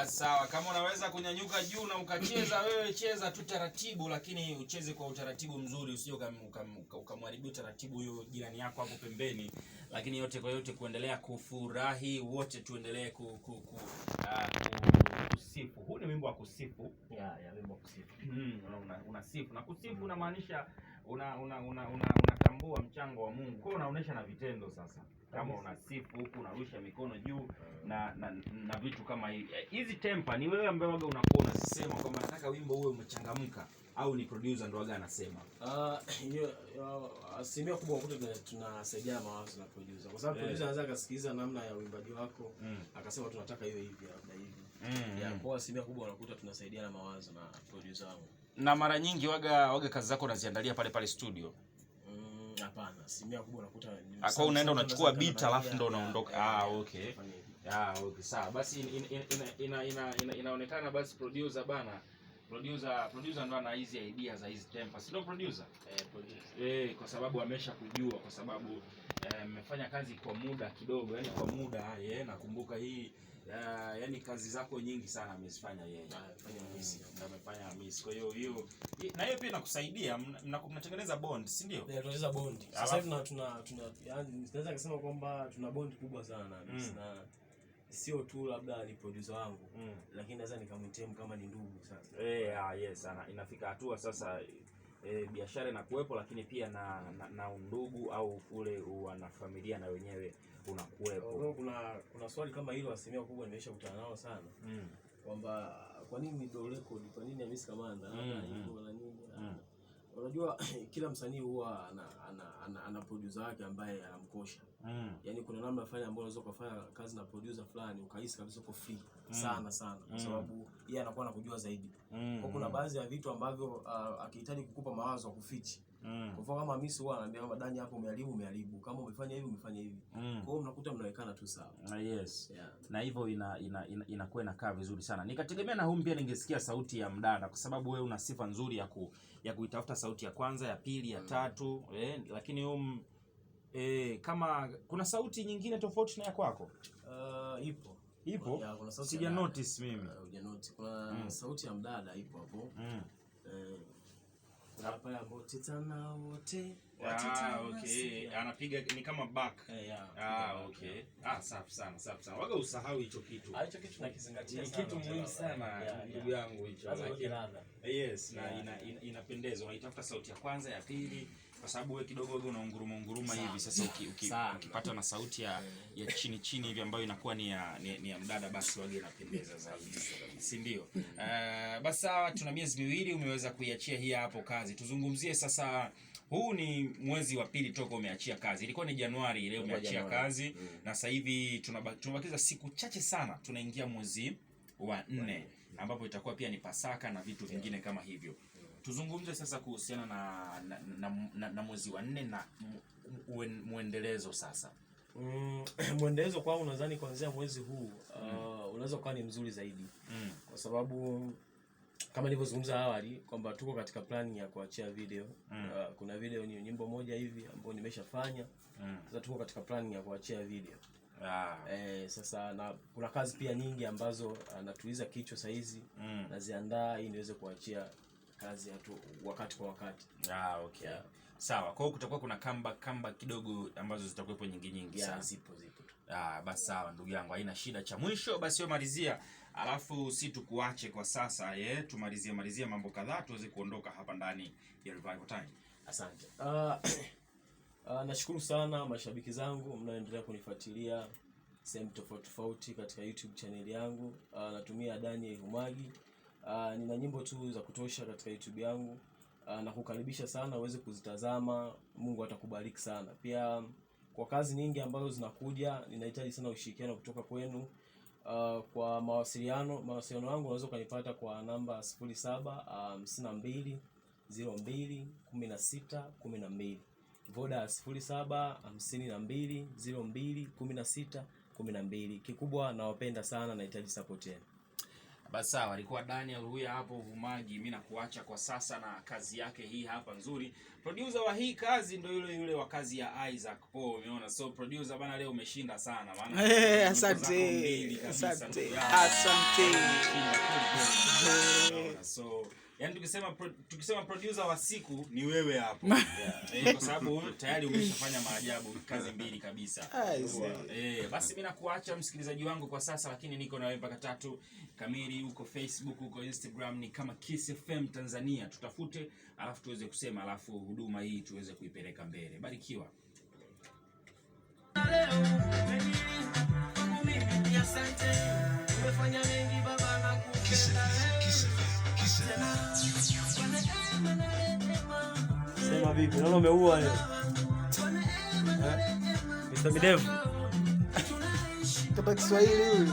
Basi sawa, kama unaweza kunyanyuka juu na ukacheza wewe, cheza tu taratibu, lakini ucheze kwa utaratibu mzuri, usije ukamharibia utaratibu huyo jirani yako hapo pembeni. Lakini yote kwa yote kuendelea kufurahi, wote tuendelee kusifu. Huu ni wimbo wa kusifu. Wimbo wa kusifu. Unasifu na kusifu unamaanisha unatambua mchango wa Mungu. Kwa hiyo unaonesha na vitendo sasa. Kama unasifu huku unarusha mikono juu na vitu kama hivi. Hizi tempa ni wewe ambaye waga unakuwa unasema kwamba nataka wimbo uwe umechangamka, au ni producer ndo waga anasema? Asilimia kubwa ukuta tunasaidia mawazo na producer. Kwa sababu producer anaweza akasikiliza namna ya uimbaji wako, akasema tunataka hiyo hivi labda hivi. Kwa asilimia kubwa unakuta tunasaidiana mawazo na producer wangu. Na mara nyingi waga kazi zako unaziandalia pale studio? Hapana, asilimia kubwa unakuta kwa unaenda unachukua beat alafu ndo unaondoka. Okay. Okay, sawa. Basi inaonekana basi producer bana. Producer ndo ana hizi idea za hizi tempa. Si ndo producer? Producer. Kwa sababu amesha kujua, kwa sababu mmefanya kazi kwa muda kidogo, yani kwa muda nakumbuka hii yani kazi zako nyingi sana amezifanya yeye. Amefanya miss. Kwa hiyo na hiyo pia inakusaidia, mnatengeneza bond, si ndio? Tunatengeneza bond. Sasa hivi tuna yani naweza kusema kwamba tuna bond kubwa sana na miss, na sio tu labda ni producer wangu, lakini naweza nikamtem kama ni ndugu sasa. Yes, inafika hatua sasa biashara inakuwepo, lakini pia na undugu au ule wana familia na wenyewe unakuwepo. Kuna swali kama hilo asilimia kubwa nimesha kutana nao sana. Kwamba kwa nini Doo Record, kwa nini Hamisi Kamanda hivyo na nini? Unajua kila msanii huwa ana producer wake ambaye anamkosha. Yaani kuna namna fulani ambayo unaweza kufanya kazi na producer fulani ukahisi kabisa uko free sana kwa sababu yeye anakuwa anakujua zaidi. Kwa kuna baadhi ya vitu ambavyo akihitaji kukupa mawazo kufichi. Kwa mfano kama Hamisi huwa ananiambia kama Dani hapo umeharibu, kama umefanya hivi umefanya hivi. Kwa hiyo mnakuta mnawekana tu sawa. Yes. Na hivyo inakuwa inakaa vizuri sana. Nikategemea na huyu pia ningesikia sauti ya mdada, kwa sababu wewe una sifa nzuri ya kuitafuta sauti ya kwanza, ya pili, ya tatu, lakini kama kuna sauti nyingine tofauti na ya kwako? Ipo? Sija notice mimi. Hujanotice. Kuna sauti ya mdada ipo hapo. Hapa ya Titana wote. Okay. Anapiga ni kama back. Okay. Safi sana. Waga usahau hicho kitu. Hicho kitu tunakizingatia sana. Ni kitu muhimu sana ndugu yangu hicho. Yes, na inapendeza. Unaitafuta sauti ya kwanza, ya pili, kwa sababu wewe kidogo wewe unaunguruma hivi. Sasa ukipata na sauti ya chini hivi ambayo inakuwa ni ya mdada, basi wage inapendeza zaidi. Si ndio? Basi sawa, tuna miezi miwili umeweza kuiachia hii hapo kazi. Tuzungumzie sasa, huu ni mwezi wa pili toka umeachia kazi. Ilikuwa ni Januari, leo umeachia kazi. Na sasa hivi tunabakiza siku chache sana tunaingia mwezi wa 4, ambapo itakuwa pia ni Pasaka na vitu vingine kama hivyo. Tuzungumze sasa kuhusiana na mwezi wa 4 na muendelezo sasa. Muendelezo kwangu nadhani kuanzia mwezi huu unaweza kuwa ni mzuri zaidi. Kwa sababu kama nilivyozungumza awali kwamba tuko katika plani ya kuachia video. Kuna video ni nyimbo moja hivi ambayo nimeshafanya. Sasa tuko katika plani ya kuachia video. Sasa na kuna kazi pia nyingi ambazo natuliza kichwa saa hizi naziandaa ili niweze kuachia kazi wakati kwa wakati. Okay. Sawa. Kwa hiyo kutakuwa kuna kamba kidogo ambazo zitakuwepo nyingi sana. Zipo tu. Basi sawa ndugu yangu, haina shida. Cha mwisho basi wewe malizia, alafu si tukuache kwa sasa, tumalizie mambo kadhaa tuweze kuondoka hapa ndani ya Revival Time. Asante. Nashukuru sana mashabiki zangu mnaoendelea kunifuatilia sehemu tofauti katika YouTube channel yangu. Natumia Daniel Humagi. Nina nyimbo tu za kutosha katika YouTube yangu. Na kukaribisha sana uweze kuzitazama. Mungu atakubariki sana. Pia kwa kazi nyingi ambazo zinakuja ninahitaji sana ushirikiano kutoka kwenu. Kwa mawasiliano yangu unaweza kunipata kwa namba 0752 02 16 12. Voda 0752 02 16 12. Kikubwa nawapenda sana, nahitaji support yenu. Basi sawa, alikuwa Daniel huyu hapo Vumagi. Mimi nakuacha kwa sasa na kazi yake hii hapa nzuri. Producer wa hii kazi ndio yule wa kazi ya Isaac Paul, umeona? So producer bana, leo umeshinda sana maana. Asante. So yani tukisema producer wa siku ni wewe hapo. Kwa sababu tayari umeshafanya maajabu kazi mbili kabisa. Basi mimi nakuacha msikilizaji wangu kwa sasa, lakini niko na wewe mpaka 3 kamili huko Facebook, huko Instagram ni kama Kiss FM Tanzania. Tutafute alafu tuweze kusema, alafu huduma hii tuweze kuipeleka mbele. Barikiwa. Sema vipi? Naona umeua leo. Mr. Midevu. Kutoka Kiswahili huyu.